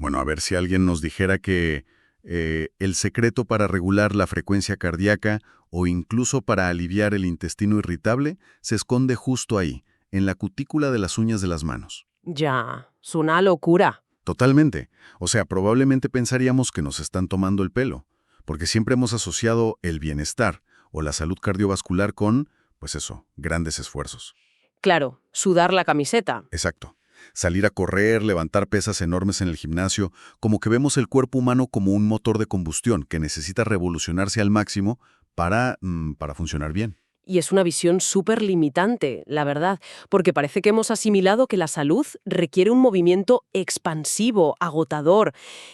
Bueno, a ver si alguien nos dijera que el secreto para regular la frecuencia cardíaca o incluso para aliviar el intestino irritable se esconde justo ahí, en la cutícula de las uñas de las manos. Ya, es una locura. Totalmente. O sea, probablemente pensaríamos que nos están tomando el pelo, porque siempre hemos asociado el bienestar o la salud cardiovascular con, pues eso, grandes esfuerzos. Claro, sudar la camiseta. Exacto. Salir a correr, levantar pesas enormes en el gimnasio, como que vemos el cuerpo humano como un motor de combustión que necesita revolucionarse al máximo para funcionar bien. Y es una visión súper limitante, la verdad, porque parece que hemos asimilado que la salud requiere un movimiento expansivo, agotador,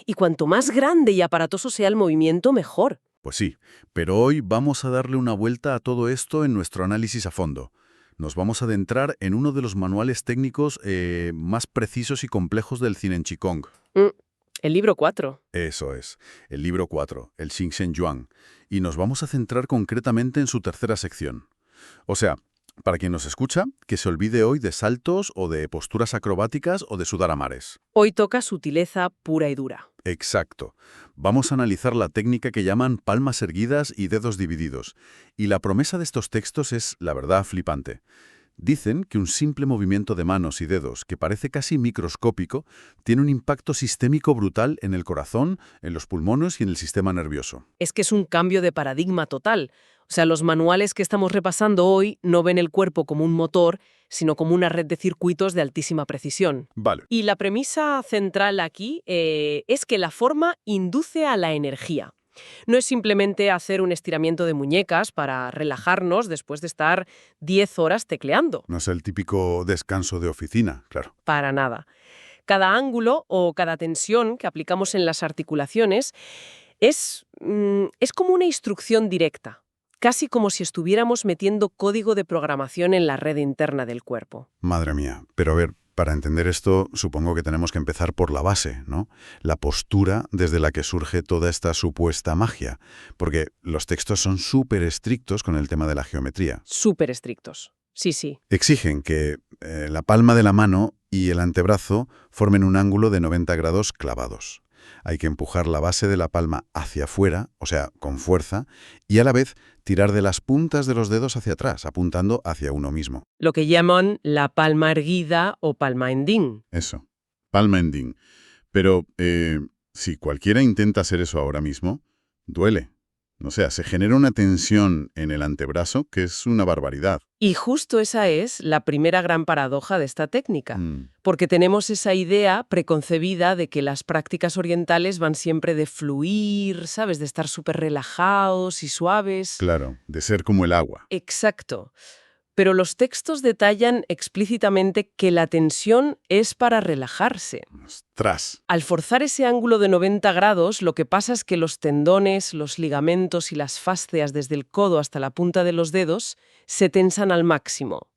y cuanto más grande y aparatoso sea el movimiento, mejor. Pues sí, pero hoy vamos a darle una vuelta a todo esto en nuestro análisis a fondo. Nos vamos a adentrar en uno de los manuales técnicos más precisos y complejos del Cine en Qigong. Mm, el libro 4. Eso es, el libro 4, el Xingchen Yuan, y nos vamos a centrar concretamente en su tercera sección. O sea, para quien nos escucha, que se olvide hoy de saltos o de posturas acrobáticas o de sudar a mares. Hoy toca sutileza pura y dura. Exacto. Vamos a analizar la técnica que llaman palmas erguidas y dedos divididos. Y la promesa de estos textos es, la verdad, flipante. Dicen que un simple movimiento de manos y dedos, que parece casi microscópico, tiene un impacto sistémico brutal en el corazón, en los pulmones y en el sistema nervioso. Es que es un cambio de paradigma total. O sea, los manuales que estamos repasando hoy no ven el cuerpo como un motor, sino como una red de circuitos de altísima precisión. Vale. Y la premisa central aquí es que la forma induce a la energía. No es simplemente hacer un estiramiento de muñecas para relajarnos después de estar 10 horas tecleando. No es el típico descanso de oficina, claro. Para nada. Cada ángulo o cada tensión que aplicamos en las articulaciones es como una instrucción directa, casi como si estuviéramos metiendo código de programación en la red interna del cuerpo. Madre mía. Pero a ver, para entender esto, supongo que tenemos que empezar por la base, ¿no? La postura desde la que surge toda esta supuesta magia. Porque los textos son súper estrictos con el tema de la geometría. Súper estrictos. Sí, sí. Exigen que la palma de la mano y el antebrazo formen un ángulo de 90 grados clavados. Hay que empujar la base de la palma hacia afuera, o sea, con fuerza, y a la vez tirar de las puntas de los dedos hacia atrás, apuntando hacia uno mismo. Lo que llaman la palma erguida o palma ending. Eso, palma ending. Pero si cualquiera intenta hacer eso ahora mismo, duele. O sea, se genera una tensión en el antebrazo que es una barbaridad. Y justo esa es la primera gran paradoja de esta técnica, porque tenemos esa idea preconcebida de que las prácticas orientales van siempre de fluir, ¿sabes? De estar súper relajados y suaves. Claro, de ser como el agua. Exacto. Pero los textos detallan explícitamente que la tensión es para relajarse. ¡Ostras! Al forzar ese ángulo de 90 grados, lo que pasa es que los tendones, los ligamentos y las fascias desde el codo hasta la punta de los dedos se tensan al máximo.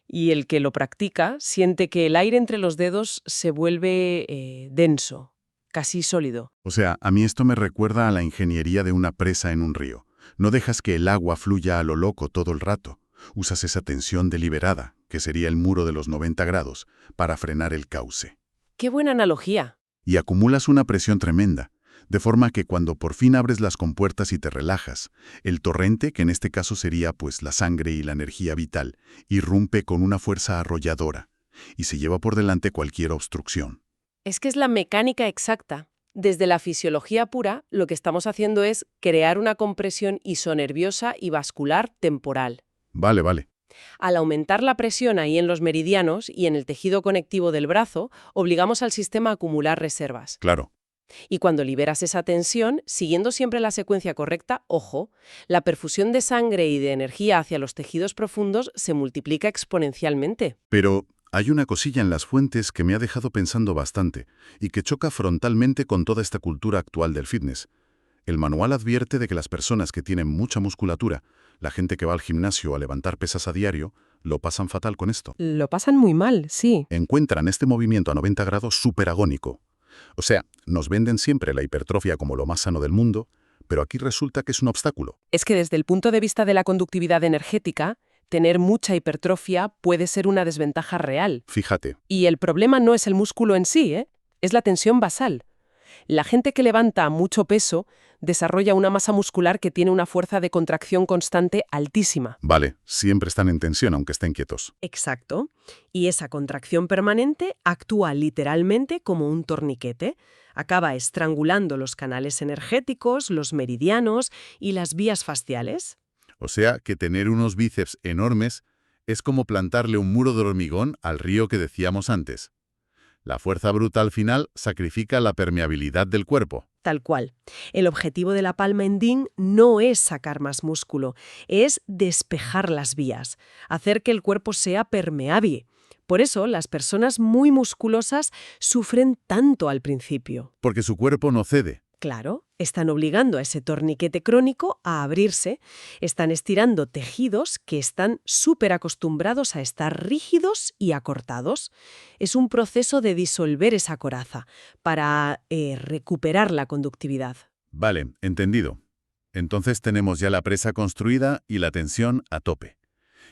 Y el que lo practica siente que el aire entre los dedos se vuelve denso, casi sólido. O sea, a mí esto me recuerda a la ingeniería de una presa en un río. No dejas que el agua fluya a lo loco todo el rato. Usas esa tensión deliberada, que sería el muro de los 90 grados, para frenar el cauce. ¡Qué buena analogía! Y acumulas una presión tremenda, de forma que cuando por fin abres las compuertas y te relajas, el torrente, que en este caso sería pues la sangre y la energía vital, irrumpe con una fuerza arrolladora y se lleva por delante cualquier obstrucción. Es que es la mecánica exacta. Desde la fisiología pura, lo que estamos haciendo es crear una compresión isonerviosa y vascular temporal. Vale. Al aumentar la presión ahí en los meridianos y en el tejido conectivo del brazo, obligamos al sistema a acumular reservas. Claro. Y cuando liberas esa tensión, siguiendo siempre la secuencia correcta, ojo, la perfusión de sangre y de energía hacia los tejidos profundos se multiplica exponencialmente. Pero hay una cosilla en las fuentes que me ha dejado pensando bastante y que choca frontalmente con toda esta cultura actual del fitness. El manual advierte de que las personas que tienen mucha musculatura, la gente que va al gimnasio a levantar pesas a diario, lo pasan fatal con esto. Lo pasan muy mal, sí. Encuentran este movimiento a 90 grados superagónico. O sea, nos venden siempre la hipertrofia como lo más sano del mundo, pero aquí resulta que es un obstáculo. Es que desde el punto de vista de la conductividad energética, tener mucha hipertrofia puede ser una desventaja real. Fíjate. Y el problema no es el músculo en sí, es la tensión basal. La gente que levanta mucho peso desarrolla una masa muscular que tiene una fuerza de contracción constante altísima. Vale, siempre están en tensión aunque estén quietos. Exacto. Y esa contracción permanente actúa literalmente como un torniquete. Acaba estrangulando los canales energéticos, los meridianos y las vías fasciales. O sea que tener unos bíceps enormes es como plantarle un muro de hormigón al río que decíamos antes. La fuerza bruta al final sacrifica la permeabilidad del cuerpo. Tal cual. El objetivo de la palma en Ding no es sacar más músculo, es despejar las vías, hacer que el cuerpo sea permeable. Por eso, las personas muy musculosas sufren tanto al principio. Porque su cuerpo no cede. Claro, están obligando a ese torniquete crónico a abrirse, están estirando tejidos que están súper acostumbrados a estar rígidos y acortados. Es un proceso de disolver esa coraza para recuperar la conductividad. Vale, entendido. Entonces tenemos ya la presa construida y la tensión a tope.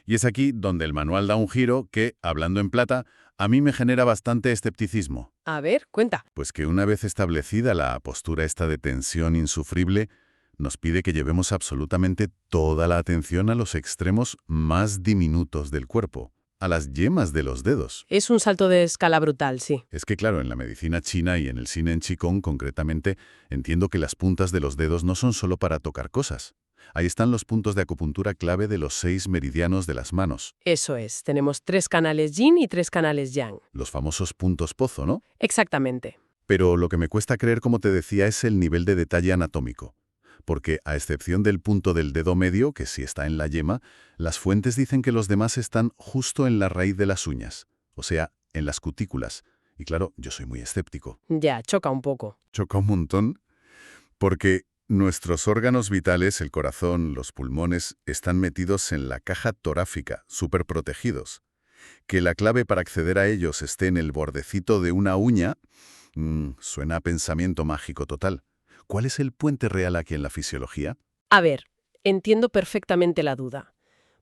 Y es aquí donde el manual da un giro que, hablando en plata, a mí me genera bastante escepticismo. A ver, cuenta. Pues que una vez establecida la postura esta de tensión insufrible, nos pide que llevemos absolutamente toda la atención a los extremos más diminutos del cuerpo, a las yemas de los dedos. Es un salto de escala brutal, sí. Es que claro, en la medicina china y en el cine en Qigong concretamente, entiendo que las puntas de los dedos no son solo para tocar cosas. Ahí están los puntos de acupuntura clave de los 6 meridianos de las manos, Eso es, tenemos 3 canales yin y 3 canales yang. los famosos puntos pozo, ¿no? Exactamente. Pero lo que me cuesta creer, como te decía, es el nivel de detalle anatómico. Porque, a excepción del punto del dedo medio, que sí está en la yema, las fuentes dicen que los demás están justo en la raíz de las uñas, o sea, en las cutículas. Y claro, yo soy muy escéptico. Ya, choca un poco. Choca un montón, porque nuestros órganos vitales, el corazón, los pulmones, están metidos en la caja torácica, súper protegidos. Que la clave para acceder a ellos esté en el bordecito de una uña, suena a pensamiento mágico total. ¿Cuál es el puente real aquí en la fisiología? A ver, entiendo perfectamente la duda.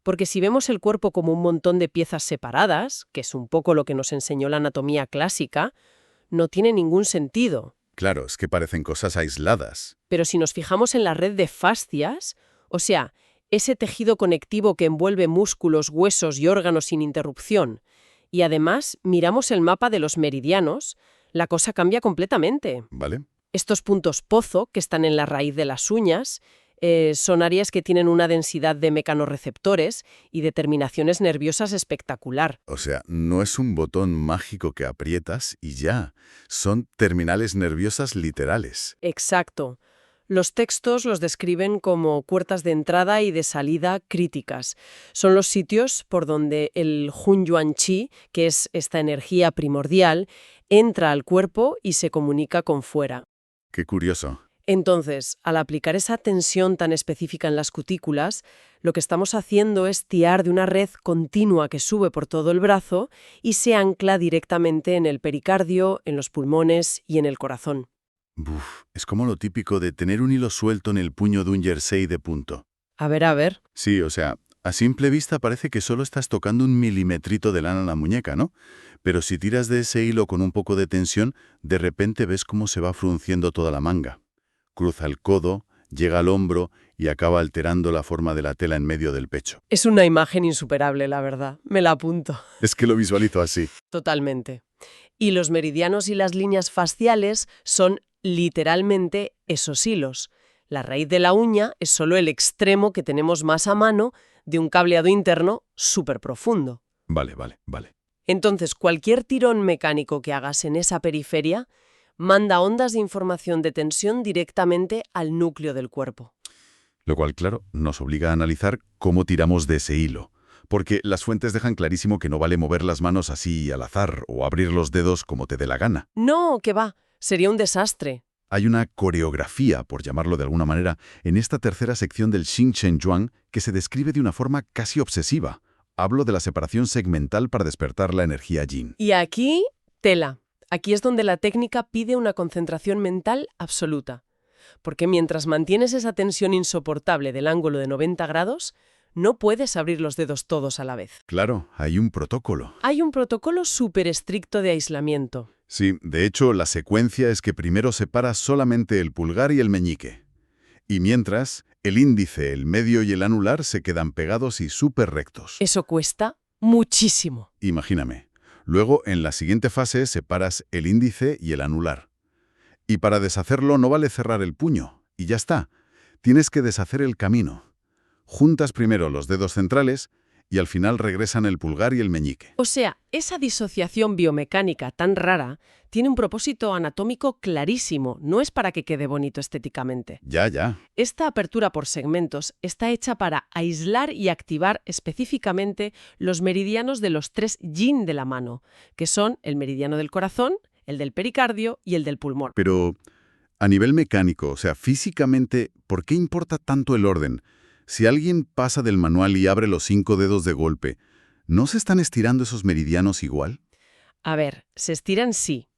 Porque si vemos el cuerpo como un montón de piezas separadas, que es un poco lo que nos enseñó la anatomía clásica, no tiene ningún sentido. Claro, es que parecen cosas aisladas. Pero si nos fijamos en la red de fascias, o sea, ese tejido conectivo que envuelve músculos, huesos y órganos sin interrupción, y además miramos el mapa de los meridianos, la cosa cambia completamente. ¿Vale? Estos puntos pozo, que están en la raíz de las uñas, son áreas que tienen una densidad de mecanorreceptores y de terminaciones nerviosas espectacular. O sea, no es un botón mágico que aprietas y ya. Son terminales nerviosas literales. Exacto. Los textos los describen como puertas de entrada y de salida críticas. Son los sitios por donde el Hunyuan Qi, que es esta energía primordial, entra al cuerpo y se comunica con fuera. Qué curioso. Entonces, al aplicar esa tensión tan específica en las cutículas, lo que estamos haciendo es tiar de una red continua que sube por todo el brazo y se ancla directamente en el pericardio, en los pulmones y en el corazón. Es como lo típico de tener un hilo suelto en el puño de un jersey de punto. A ver. Sí, o sea, a simple vista parece que solo estás tocando un milimetrito de lana en la muñeca, ¿no? Pero si tiras de ese hilo con un poco de tensión, de repente ves cómo se va frunciendo toda la manga. Cruza el codo, llega al hombro y acaba alterando la forma de la tela en medio del pecho. Es una imagen insuperable, la verdad. Me la apunto. Es que lo visualizo así. Totalmente. Y los meridianos y las líneas fasciales son literalmente esos hilos. La raíz de la uña es solo el extremo que tenemos más a mano de un cableado interno súper profundo. Vale. Entonces, cualquier tirón mecánico que hagas en esa periferia manda ondas de información de tensión directamente al núcleo del cuerpo. Lo cual, claro, nos obliga a analizar cómo tiramos de ese hilo. Porque las fuentes dejan clarísimo que no vale mover las manos así al azar o abrir los dedos como te dé la gana. No, que va. Sería un desastre. Hay una coreografía, por llamarlo de alguna manera, en esta tercera sección del Xing Chen Zhuang que se describe de una forma casi obsesiva. Hablo de la separación segmental para despertar la energía yin. Y aquí, tela. Aquí es donde la técnica pide una concentración mental absoluta. Porque mientras mantienes esa tensión insoportable del ángulo de 90 grados, no puedes abrir los dedos todos a la vez. Claro, hay un protocolo. Hay un protocolo súper estricto de aislamiento. Sí, de hecho, la secuencia es que primero separa solamente el pulgar y el meñique. Y mientras, el índice, el medio y el anular se quedan pegados y súper rectos. Eso cuesta muchísimo. Imagíname. Luego, en la siguiente fase, separas el índice y el anular. Y para deshacerlo no vale cerrar el puño, y ya está. Tienes que deshacer el camino. Juntas primero los dedos centrales y al final regresan el pulgar y el meñique. O sea, esa disociación biomecánica tan rara tiene un propósito anatómico clarísimo, no es para que quede bonito estéticamente. Ya. Esta apertura por segmentos está hecha para aislar y activar específicamente los meridianos de los 3 yin de la mano, que son el meridiano del corazón, el del pericardio y el del pulmón. Pero a nivel mecánico, o sea, físicamente, ¿por qué importa tanto el orden? Si alguien pasa del manual y abre los 5 dedos de golpe, ¿no se están estirando esos meridianos igual? A ver, se estiran sí,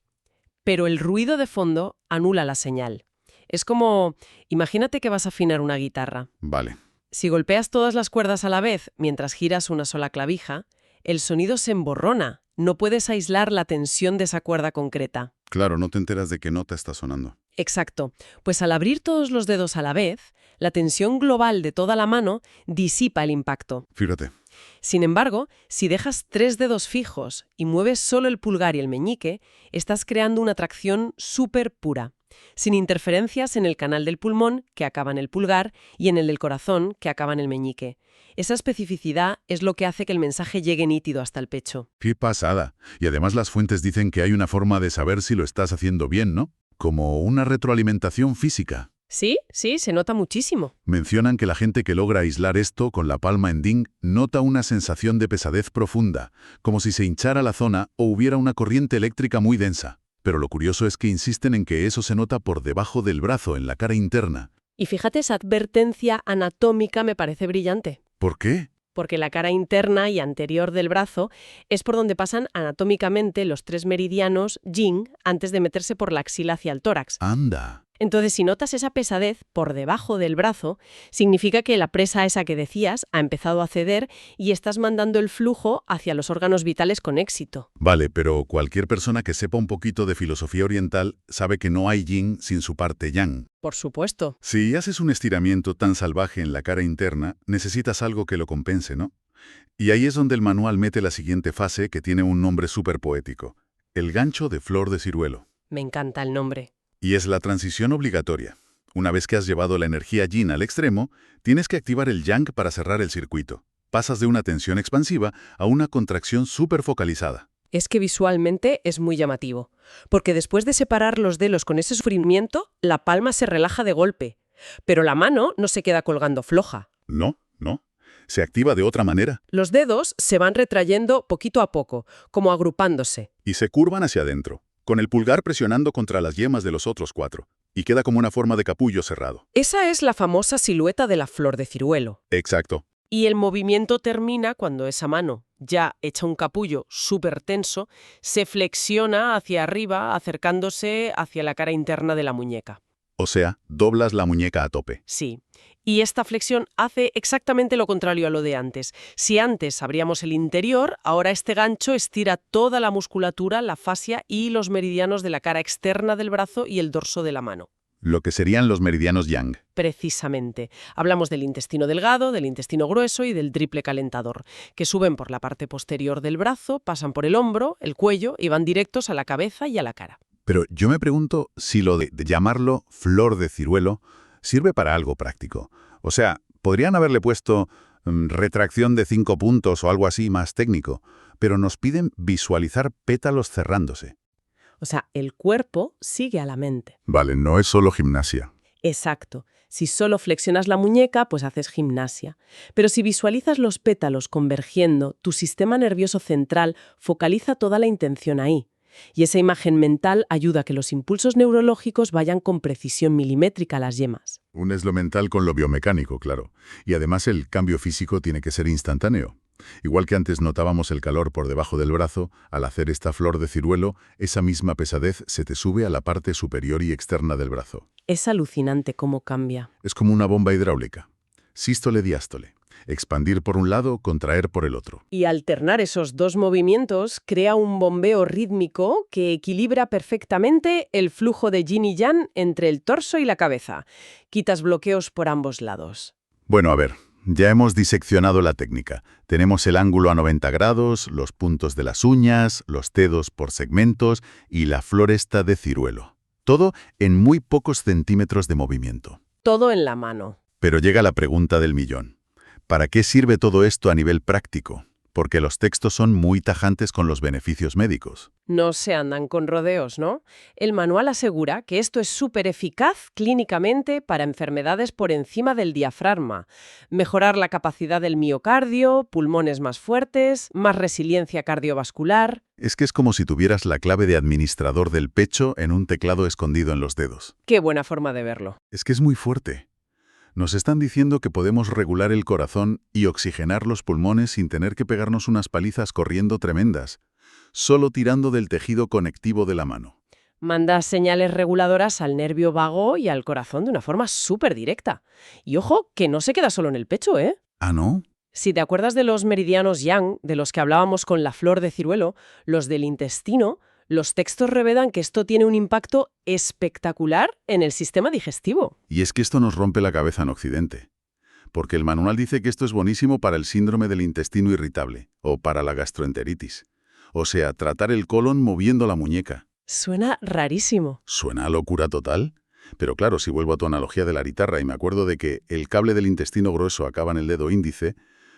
pero el ruido de fondo anula la señal. Es como, imagínate que vas a afinar una guitarra. Vale. Si golpeas todas las cuerdas a la vez mientras giras una sola clavija, el sonido se emborrona. No puedes aislar la tensión de esa cuerda concreta. Claro, no te enteras de qué nota está sonando. Exacto. Pues al abrir todos los dedos a la vez, la tensión global de toda la mano disipa el impacto. Fíjate. Sin embargo, si dejas 3 dedos fijos y mueves solo el pulgar y el meñique, estás creando una tracción súper pura, sin interferencias en el canal del pulmón, que acaba en el pulgar, y en el del corazón, que acaba en el meñique. Esa especificidad es lo que hace que el mensaje llegue nítido hasta el pecho. ¡Qué pasada! Y además las fuentes dicen que hay una forma de saber si lo estás haciendo bien, ¿no? Como una retroalimentación física. Sí, se nota muchísimo. Mencionan que la gente que logra aislar esto con la palma en ding nota una sensación de pesadez profunda, como si se hinchara la zona o hubiera una corriente eléctrica muy densa. Pero lo curioso es que insisten en que eso se nota por debajo del brazo, en la cara interna. Y fíjate, esa advertencia anatómica me parece brillante. ¿Por qué? Porque la cara interna y anterior del brazo es por donde pasan anatómicamente los 3 meridianos yin antes de meterse por la axila hacia el tórax. Anda. Entonces, si notas esa pesadez por debajo del brazo, significa que la presa esa que decías ha empezado a ceder y estás mandando el flujo hacia los órganos vitales con éxito. Vale, pero cualquier persona que sepa un poquito de filosofía oriental sabe que no hay yin sin su parte yang. Por supuesto. Si haces un estiramiento tan salvaje en la cara interna, necesitas algo que lo compense, ¿no? Y ahí es donde el manual mete la siguiente fase que tiene un nombre súper poético. El gancho de flor de ciruelo. Me encanta el nombre. Y es la transición obligatoria. Una vez que has llevado la energía yin al extremo, tienes que activar el yang para cerrar el circuito. Pasas de una tensión expansiva a una contracción súper focalizada. Es que visualmente es muy llamativo, porque después de separar los dedos con ese sufrimiento, la palma se relaja de golpe, pero la mano no se queda colgando floja. No. Se activa de otra manera. Los dedos se van retrayendo poquito a poco, como agrupándose. Y se curvan hacia adentro, con el pulgar presionando contra las yemas de los otros 4, y queda como una forma de capullo cerrado. Esa es la famosa silueta de la flor de ciruelo. Exacto. Y el movimiento termina cuando esa mano, ya hecha un capullo súper tenso, se flexiona hacia arriba, acercándose hacia la cara interna de la muñeca. O sea, doblas la muñeca a tope. Sí. Y esta flexión hace exactamente lo contrario a lo de antes. Si antes abríamos el interior, ahora este gancho estira toda la musculatura, la fascia y los meridianos de la cara externa del brazo y el dorso de la mano. Lo que serían los meridianos yang. Precisamente. Hablamos del intestino delgado, del intestino grueso y del triple calentador, que suben por la parte posterior del brazo, pasan por el hombro, el cuello y van directos a la cabeza y a la cara. Pero yo me pregunto si lo de llamarlo flor de ciruelo sirve para algo práctico. O sea, podrían haberle puesto retracción de 5 puntos o algo así más técnico, pero nos piden visualizar pétalos cerrándose. O sea, el cuerpo sigue a la mente. Vale, no es solo gimnasia. Exacto. Si solo flexionas la muñeca, pues haces gimnasia. Pero si visualizas los pétalos convergiendo, tu sistema nervioso central focaliza toda la intención ahí. Y esa imagen mental ayuda a que los impulsos neurológicos vayan con precisión milimétrica a las yemas. Unes lo mental con lo biomecánico, claro. Y además el cambio físico tiene que ser instantáneo. Igual que antes notábamos el calor por debajo del brazo, al hacer esta flor de ciruelo, esa misma pesadez se te sube a la parte superior y externa del brazo. Es alucinante cómo cambia. Es como una bomba hidráulica. Sístole-diástole. Expandir por un lado, contraer por el otro. Y alternar esos dos movimientos crea un bombeo rítmico que equilibra perfectamente el flujo de yin y yang entre el torso y la cabeza. Quitas bloqueos por ambos lados. Bueno, a ver, ya hemos diseccionado la técnica. Tenemos el ángulo a 90 grados, los puntos de las uñas, los dedos por segmentos y la floresta de ciruelo. Todo en muy pocos centímetros de movimiento. Todo en la mano. Pero llega la pregunta del millón. ¿Para qué sirve todo esto a nivel práctico? Porque los textos son muy tajantes con los beneficios médicos. No se andan con rodeos, ¿no? El manual asegura que esto es súper eficaz clínicamente para enfermedades por encima del diafragma, mejorar la capacidad del miocardio, pulmones más fuertes, más resiliencia cardiovascular. Es que es como si tuvieras la clave de administrador del pecho en un teclado escondido en los dedos. Qué buena forma de verlo. Es que es muy fuerte. Nos están diciendo que podemos regular el corazón y oxigenar los pulmones sin tener que pegarnos unas palizas corriendo tremendas, solo tirando del tejido conectivo de la mano. Manda señales reguladoras al nervio vago y al corazón de una forma súper directa. Y ojo, que no se queda solo en el pecho, ¿eh? ¿Ah, no? Si te acuerdas de los meridianos yang, de los que hablábamos con la flor de ciruelo, los del intestino, los textos revelan que esto tiene un impacto espectacular en el sistema digestivo. Y es que esto nos rompe la cabeza en Occidente. Porque el manual dice que esto es buenísimo para el síndrome del intestino irritable o para la gastroenteritis. O sea, tratar el colon moviendo la muñeca. Suena rarísimo. ¿Suena a locura total? Pero claro, si vuelvo a tu analogía de la guitarra y me acuerdo de que el cable del intestino grueso acaba en el dedo índice,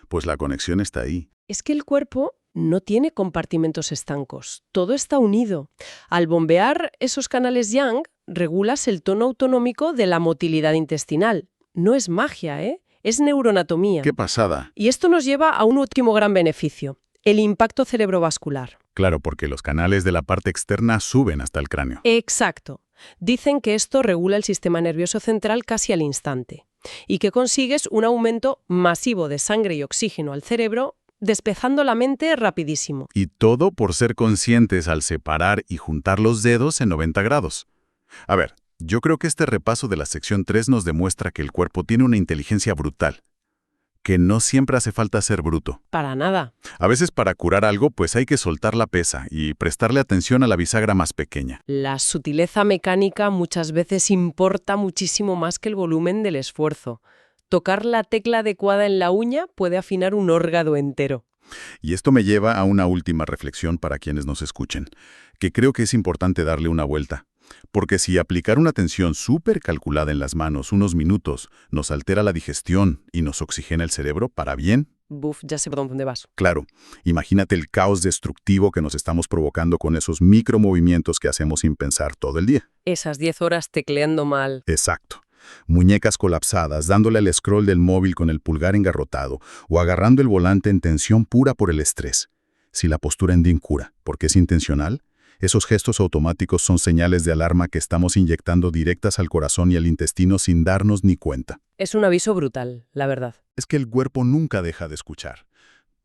pues la conexión está ahí. Es que el cuerpo no tiene compartimentos estancos, todo está unido. Al bombear esos canales yang, regulas el tono autonómico de la motilidad intestinal. No es magia, ¿eh? Es neuroanatomía. ¡Qué pasada! Y esto nos lleva a un último gran beneficio, el impacto cerebrovascular. Claro, porque los canales de la parte externa suben hasta el cráneo. Exacto. Dicen que esto regula el sistema nervioso central casi al instante y que consigues un aumento masivo de sangre y oxígeno al cerebro, despejando la mente rapidísimo. Y todo por ser conscientes al separar y juntar los dedos en 90 grados. A ver, yo creo que este repaso de la sección 3 nos demuestra que el cuerpo tiene una inteligencia brutal, que no siempre hace falta ser bruto. Para nada. A veces para curar algo, pues hay que soltar la pesa y prestarle atención a la bisagra más pequeña. La sutileza mecánica muchas veces importa muchísimo más que el volumen del esfuerzo. Tocar la tecla adecuada en la uña puede afinar un órgano entero. Y esto me lleva a una última reflexión para quienes nos escuchen, que creo que es importante darle una vuelta. Porque si aplicar una tensión súper calculada en las manos unos minutos nos altera la digestión y nos oxigena el cerebro para bien, Buf, ya sé por dónde vas. claro, imagínate el caos destructivo que nos estamos provocando con esos micromovimientos que hacemos sin pensar todo el día. Esas 10 horas tecleando mal. Exacto. Muñecas colapsadas, dándole al scroll del móvil con el pulgar engarrotado o agarrando el volante en tensión pura por el estrés. Si la postura en DIN cura, porque es intencional, esos gestos automáticos son señales de alarma que estamos inyectando directas al corazón y al intestino sin darnos ni cuenta. Es un aviso brutal, la verdad. Es que el cuerpo nunca deja de escuchar.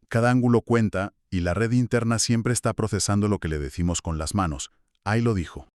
Cada ángulo cuenta y la red interna siempre está procesando lo que le decimos con las manos. Ahí lo dijo.